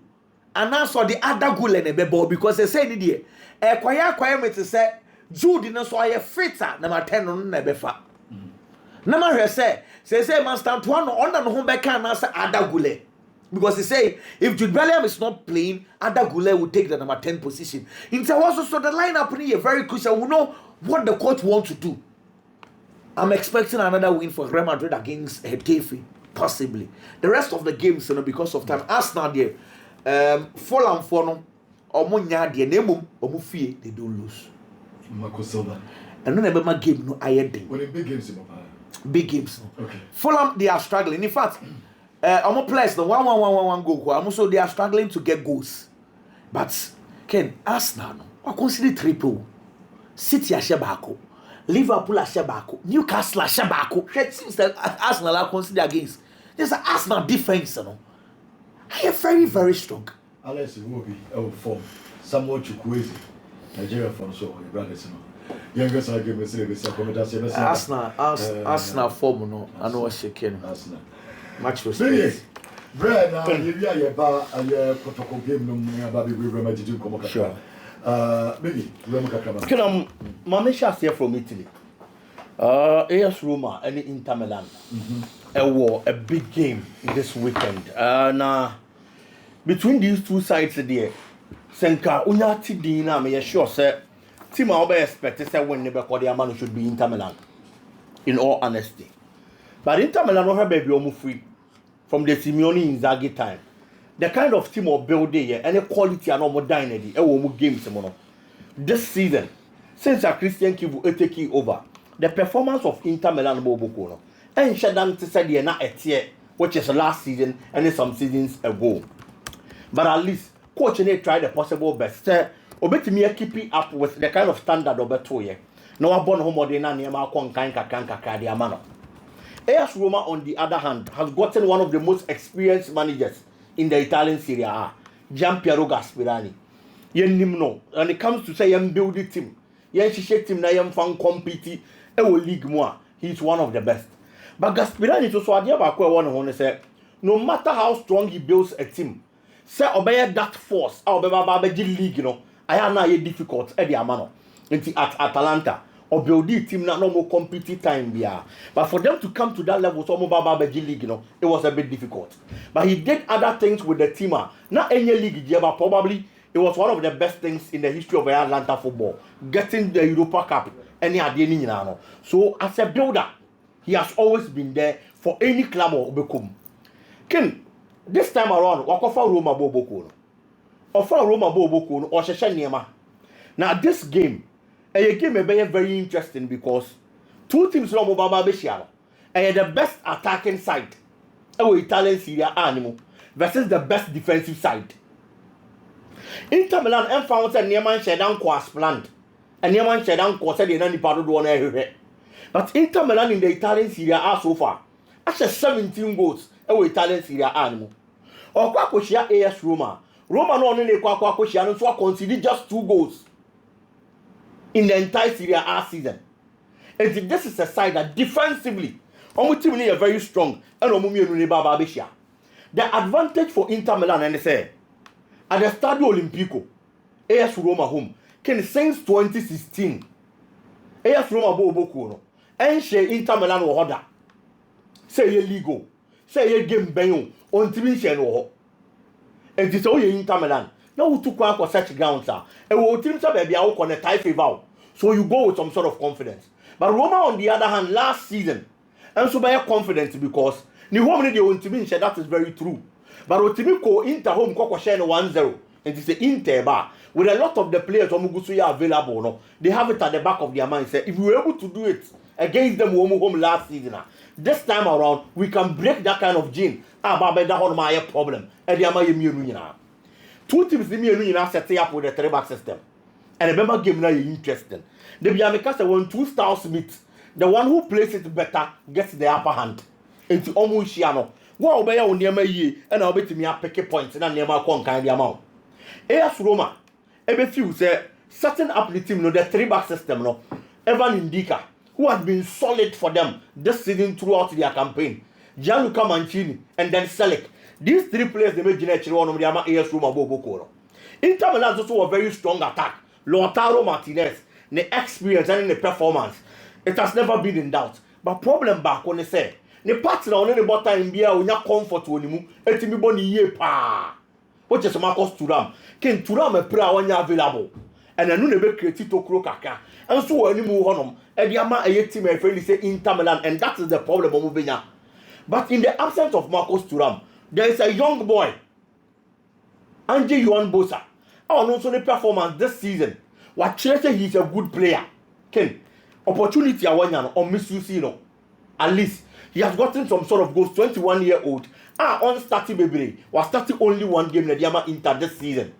And also the other goal in the ball because they say ni die. Kwaya me to say Jude no so aye fitter number 10 no na befa. Na ma hwe say man Stantuano under no ho beka na say other goal. Because they say if Jude Bellingham is not playing, Ada Gule will take the number 10 position. In also so the lineup is very crucial. We know what the coach wants to do. I'm expecting another win for Real Madrid against Hetafe, possibly. The rest of the games, because of time, Arsenal there, Fulham for no, Omunya there, Nemum, Omufie, they don't lose. And then my game no I day. When big games, big games. Okay. Fulham they are struggling. In fact, I'm players the 1-1-1-1 goal. I'm also they are struggling to get goals. But Ken Arsenal no, I consider triple. City Ashabako, Liverpool Ashabako, Newcastle Ashabako. It seems that Arsenal are considered against. There's an Arsenal defense, I am very, very strong. Unless it will be form. Somewhat Chukwueze, Nigeria from so your brothers, youngest argument is Arsenal form, no, I know what's shaking. Arsenal. Much respect. Bread now, if you are a bar, a protocol game, no, Baby, we remember to come. Sure. Maybe Can Mama here from Italy. AS Roma and Inter Milan. A big game this weekend. Now between these two sides there, Senka Unyati Dina may sure say team I expect to say when never call the man should be Inter Milan. In all honesty. But Inter Milan will have baby almost free from the Simeone Inzaghi time. The kind of team or build there, any quality and more dynasty, games. This season, since Christian Kivu taking over, the performance of Inter Milan Bobokono, and Shadan to say they are not a tier, which is last season and some seasons ago. But at least, coach and they tried the possible best. Obey me keeping up with the kind of standard of Betoye. No one born home or the Nanyama Kanka Diamano. AS Roma, on the other hand, has gotten one of the most experienced managers in the Italian Serie A, Gianpiero Gasperani. No, when it comes to say build the team, team na fan compete league more. He's one of the best. But Gasperani to so idea about one say, no matter how strong he builds a team, say obey that force, league, I am not difficult at the amano. At Atalanta. Or build the team not no more competitive time there. But for them to come to that level, so league, it was a bit difficult. But he did other things with the team. Not any league, but probably it was one of the best things in the history of Atlanta football. Getting the Europa Cup, any idea. So as a builder, he has always been there for any club or become. Ken, This time around, wakofa Roma boboko no. Ofa Roma boboko no, ohhehye niema. Now this game, a game may be very interesting because two teams no baba be share. And the best attacking side, Italian Serie A animal versus the best defensive side. Inter Milan and found that Nieman Shedan was planned. And Nieman Shedan was said in any part of the one area. But Inter Milan in the Italian Serie A so far, actually 17 goals Italian Serie A animal. Or Kwakoshia AS Roma. Roma no only Kwakoshia and so conceded just 2 goals in the entire Serie A season. And this is a side that defensively, team is very strong and the advantage for Inter Milan and they say at the Stadio Olimpico, AS Roma home, since 2016, AS Roma bobokuno, and she Inter Milan or order. Say ye legal, say ye game bayon on TV channel. And this all ye Inter Milan. Now we took one for such grounds, and we teams up a out on a tie favor. So you go with some sort of confidence. But Roma, on the other hand, last season, and so by confidence because ni home ni the own team that is very true. But what team ko Inter home ko share 1-0 and it's the Inter bar with a lot of the players Omugusuya available no they have it at the back of their mind say if we were able to do it against them home last season this time around we can break that kind of gene baba that one my problem and the amaye mienu nyina two teams the mienu nyina set up with the 3-back system and remember game na interesting the Biameka say when two styles meet the one who plays it better gets the upper hand into almost shiano. What obey on near ye and I'll bet me a picket points and near my con kind amount. AS Roma, every few say setting up the team no the 3-back system no. Evan Indica, who has been solid for them this season throughout their campaign. Gianluca Mancini and then Selec. These 3 players they make generate one of the AS Roma Boboko. Inter Milan also a very strong attack. Lautaro Martinez, the experience and the performance. It has never been in doubt. But problem back when they say, the partner on any bottom in beer when you comfort when you etimi boni ye pa. Which is Marcus Thuram. Ken Thuram a prayer when you available. And I know they be creative to crow kaka. And so when you move on, and the ama a team a friendly say Inter Milan, and that is the problem of moving. But in the absence of Marcus Thuram, there is a young boy, Ange Yuan Bosa. Oh, no, so the performance this season. What Chelsea he's a good player. Ken. Opportunity or misuse at least he has gotten some sort of goals. 21-year-old on starting baby was starting only 1 game in the Inter this season,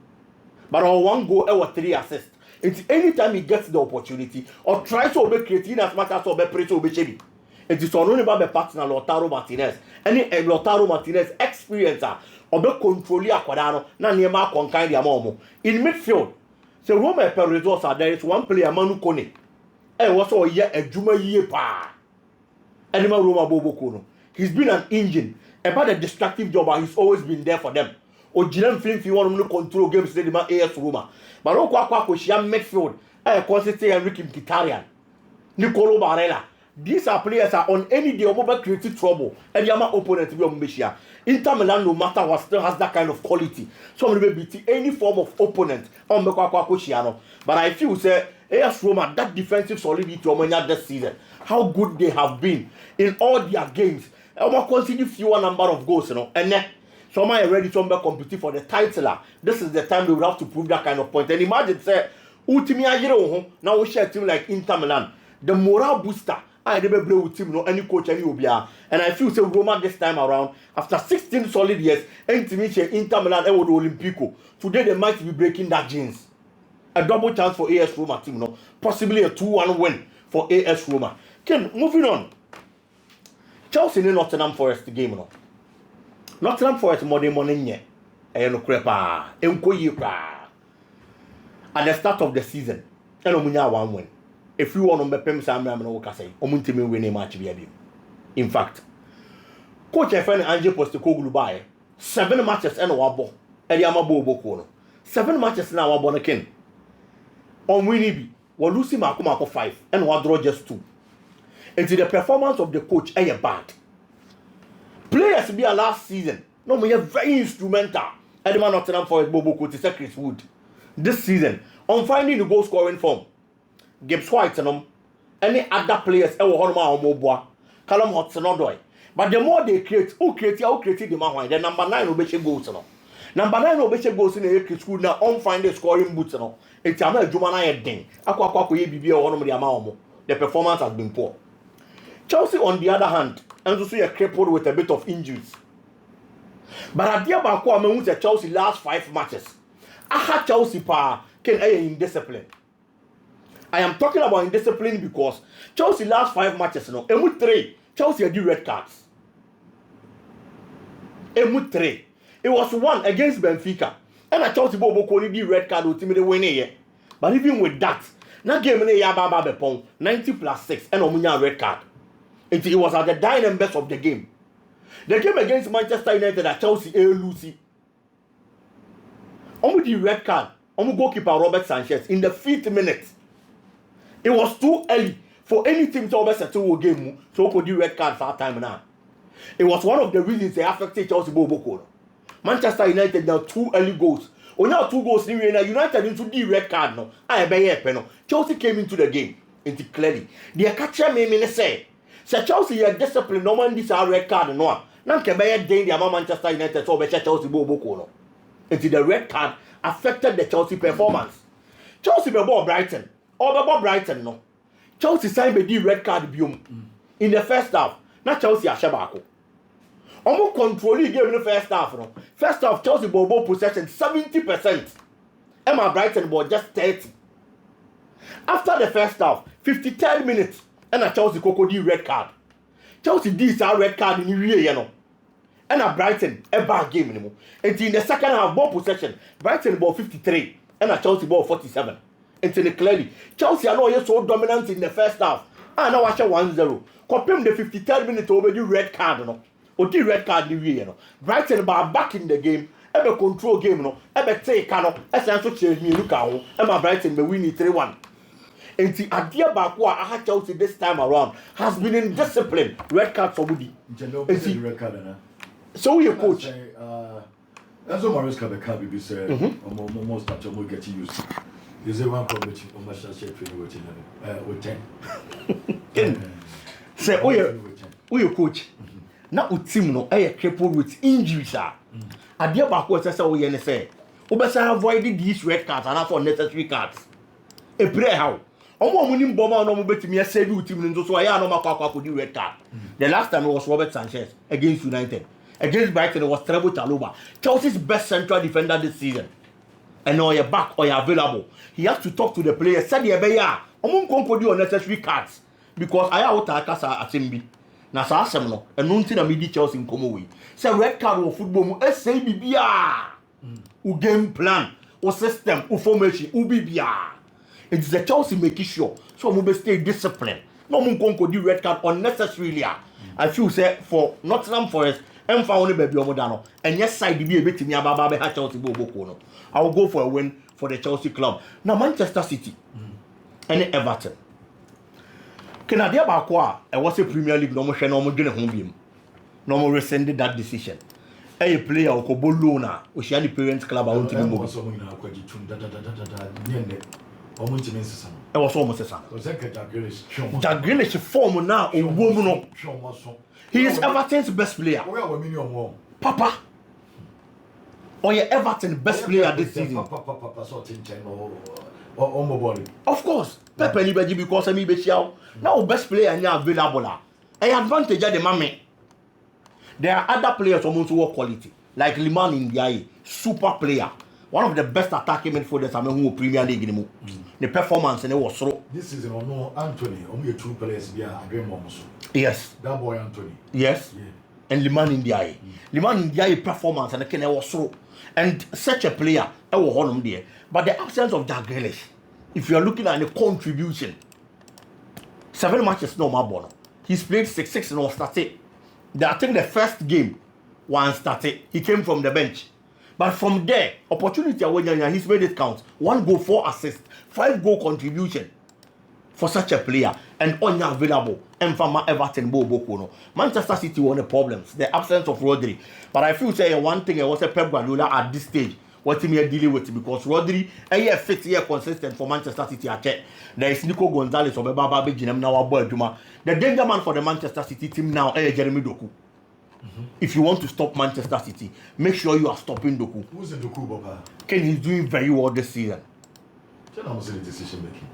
but on 1 goal or 3 assists. It's anytime he gets the opportunity or tries to obey creating as much as obey pray to obey Chevy. It is only about the partner Lautaro Martinez. Any Lautaro Martinez experiencer obey controlling Aquadano na niema konkai dia momo in midfield. So Roma per results are there is one player Manu Kone. What's all year a Juma year pa? Animal Roma Boboko. He's been an engine about a destructive job, and he's always been there for them. Or Jinan Film, if you want to control games, they demand AS Roma. But Okwa Shiam midfield, Constantine Enrique Mkhitaryan, Nicolo Barella. These are players are on any day over creative trouble. And Yama opponent will be Mishia. Inter Milan, no matter what, still has that kind of quality. So we will beat any form of opponent on Mekwa. But I feel say AS Roma, that defensive solidity this season, how good they have been in all their games. I will consider fewer number of goals, and then some are ready to compete for the title. This is the time they will have to prove that kind of point. And imagine, say, now we share a team like Inter Milan, the morale booster. I never play with team, no any coach, any OBR. And I feel say Roma this time around, after 16 solid years, Inter Milan and Olimpico. Today they might be breaking that genes. A double chance for AS Roma team, possibly a 2-1 win for AS Roma. Ken, moving on. Chelsea in Nottingham Forest game, Nottingham Forest more than money, and crepa, at the start of the season, and Omunya 1 win. If you want to pay some say, Omuntimi win a match. In fact, Coach FN Ange Postecoglou by 7 matches and a wabo, and Yamabo Bokono. 7 matches now are Bonakin. On Winniby, we're losing Marco 5 and we'll draw just 2. And the performance of the coach is bad. Players be a last season, no, we are very instrumental. And the man Nottingham Forest Bobo Coach Chris Wood. This season, on finding the goal scoring form. Gibbs White and any other players Callum Hudson-Odoi But the more they create, who create the man, the number 9 will be goals. No? Number 9 will be goals in the school now, on find the scoring boots. No? It's a man, Jumana Ding. The performance has been poor. Chelsea, on the other hand, and to see a crippled with a bit of injuries. But at the back, I mean, Chelsea last 5 matches. I had Chelsea can indiscipline. I am talking about indiscipline because Chelsea last 5 matches, and with 3, Chelsea had red cards. And with 3, it was 1 against Benfica, and a Chelsea Bobo only red card ultimately winning. But even with that, na game in Yababa Bepon 90 plus 6 and Omunya red card. It was at the dying best of the game. The game against Manchester United at Chelsea Lucy. Omu the red card. Omu goalkeeper Robert Sanchez in the 5th minute. It was too early for any team to settle a game so could do red card for that time now. It was one of the reasons they affected Chelsea Bobo. Manchester United now 2 early goals. When you have 2 goals, United into the red card no. Chelsea came into the game into clearly. The catcher me say Chelsea are disciplined. No man this red card no. Now can be the Manchester United so be Chelsea Bobo. Into the red card affected the Chelsea performance. Chelsea be ball Brighton. Or Brighton no. Chelsea signed the red card in the first half. Now Chelsea are shabako. Almost controlling game in the first half. No? First half, Chelsea ball possession 70%. Emma Brighton ball just 30. After the first half, 53 minutes, and a Chelsea Coco D red card. Chelsea D is our red card in the rear, you know. And a Brighton a bad game anymore. And in the second half, ball possession, Brighton ball 53, and a Chelsea ball 47. And clearly, Chelsea are not so dominant in the first half. And now watch 1-0. Compare the 53rd minute over the red card, no. Or the red card the way, no. Brighton are back in the game. Ever control game, no. Ever take no. Essential change me look out. Emma Brighton be winning 3-1. And the idea back what I had Chelsea this time around has been in discipline. Red card for Woody. Red card, na. So your coach. That's what Mariska the card be said. Most of them will get used. Is there one problem with Manchester City with 10? Say, oh your coach. Now with team no, I crippled with injuries. Idea back what I say we say. Obesa avoid these red cards and for necessary cards. A play how? Omo munim bomber no mo betimi say do team nso so ya no makwa do red card. The last time it was Robert Sanchez against United. Against Brighton it was Trevoh Chalobah. Chelsea's best central defender this season. And now you're back or you're available. He has to talk to the players. Said you be ya. Omo nko do unnecessary cards because I out akasa atimbi. Na sa asem no enu nti na medi Chelsea nkomo we. Say red card wo football mu say bibia. U game plan, u system, u formation, u bibia. It is the Chelsea making sure so we stay disciplined. No mun konko di red card unnecessarily. I feel say for Nottingham Forest and for only baby omodano and yes side be a bit me ababa be Chelsea boko no. I will go for a win for the Chelsea club. Now Manchester City and Everton. Canada Bakwa, I was a Premier League no more no more dwene ho biem. No more rescinded that decision. A player or Bologna, Oceanic Parents Club, I want to move. I was almost a son. Jack Grealish form now, a woman. He is Everton's best player. Papa. Or your Everton best player this season. Of course. Pepe anybody because I'm now best player now available. I advantage of the mommy. There are other players almost work quality, like Liman Ndiaye, super player, one of the best attacking midfielders I mean who Premier League in the performance and it was so. This season no Anthony, only 2 players be a great moment. Yes. That boy Anthony. Yes. Yeah. And Liman Ndiaye. Liman Ndiaye performance and it was so. And such a player, I will hold him there. But the absence of Jack Grealish, if you are looking at the contribution, 7 matches no more. He's played 6 and all started. I think the first game one started, he came from the bench. But from there, opportunity he's made it count. 1 goal, 4 assists, 5 goal contribution for such a player. And only available. And from Everton, Bobo. Manchester City won the problems. The absence of Rodri. But I feel say one thing I was a Pep Guardiola at this stage. What team are dealing with because Rodri a year fit here consistent for Manchester City. There is Nico Gonzalez or Baba Bejinem now boy Juma. The danger man for the Manchester City team now is Jeremy Doku. If you want to stop Manchester City, make sure you are stopping Doku. Who's in Doku, Papa? Ken is doing very well this season. Tell him the decision making.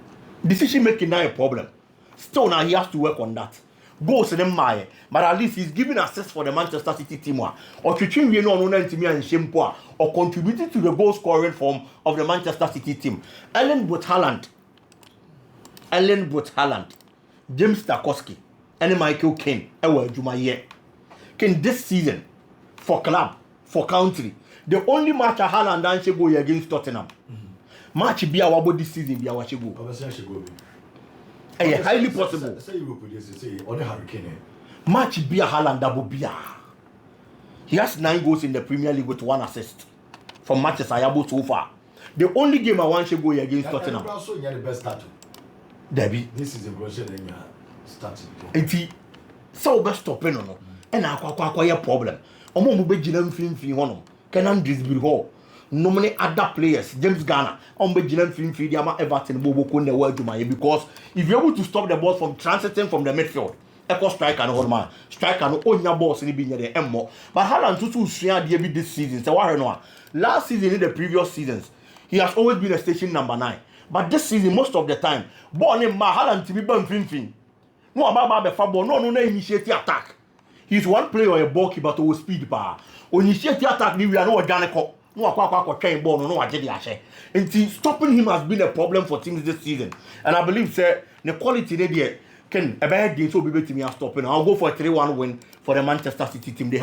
Decision making now a problem. Still now he has to work on that. Goals in them my, but at least he's giving assist for the Manchester City team. Or treating you know and shame or contributing to the goal scoring form of the Manchester City team. Ellen But Haaland, James Tarkowski, and Michael Kane. Kane this season for club, for country. The only match a Haaland and Shego against Tottenham. Match be our body this season be our Shego. Highly possible. Say Liverpool, say on the Hurricane. Match be a Haaland double beer. He has 9 goals in the Premier League with 1 assist from matches Ayabo so far. The only game I want to go against Tottenham. Also, you the best start. Debbie. This is a brochure then you starting. And he so best stopping on. And I quite problem. Omo be gina mfimfini hono. Kenan Drisbil ho. No many other players. James Garner. Be gina mfimfini di ama Everton bobo ko na world jumaye because if you're able to stop the ball from transiting from the midfield, echo striker no man. Striker no onya balls ni bi nya de emmo. But Haaland tutu sua de bi this season. Say what no. Last season in the previous seasons, he has always been a station number 9. But this season most of the time, ball ni ma Haaland ti bi ban mfimfini. No about be fa ball no initiate attack. He's one player a ball keeper to speed bar. When you see the attack, we are no organic. No train ball, no agility. And stopping him has been a problem for teams this season. And I believe, sir, the quality they can a bad game so be able to me stopping. I'll go for a 3-1 win for the Manchester City team. They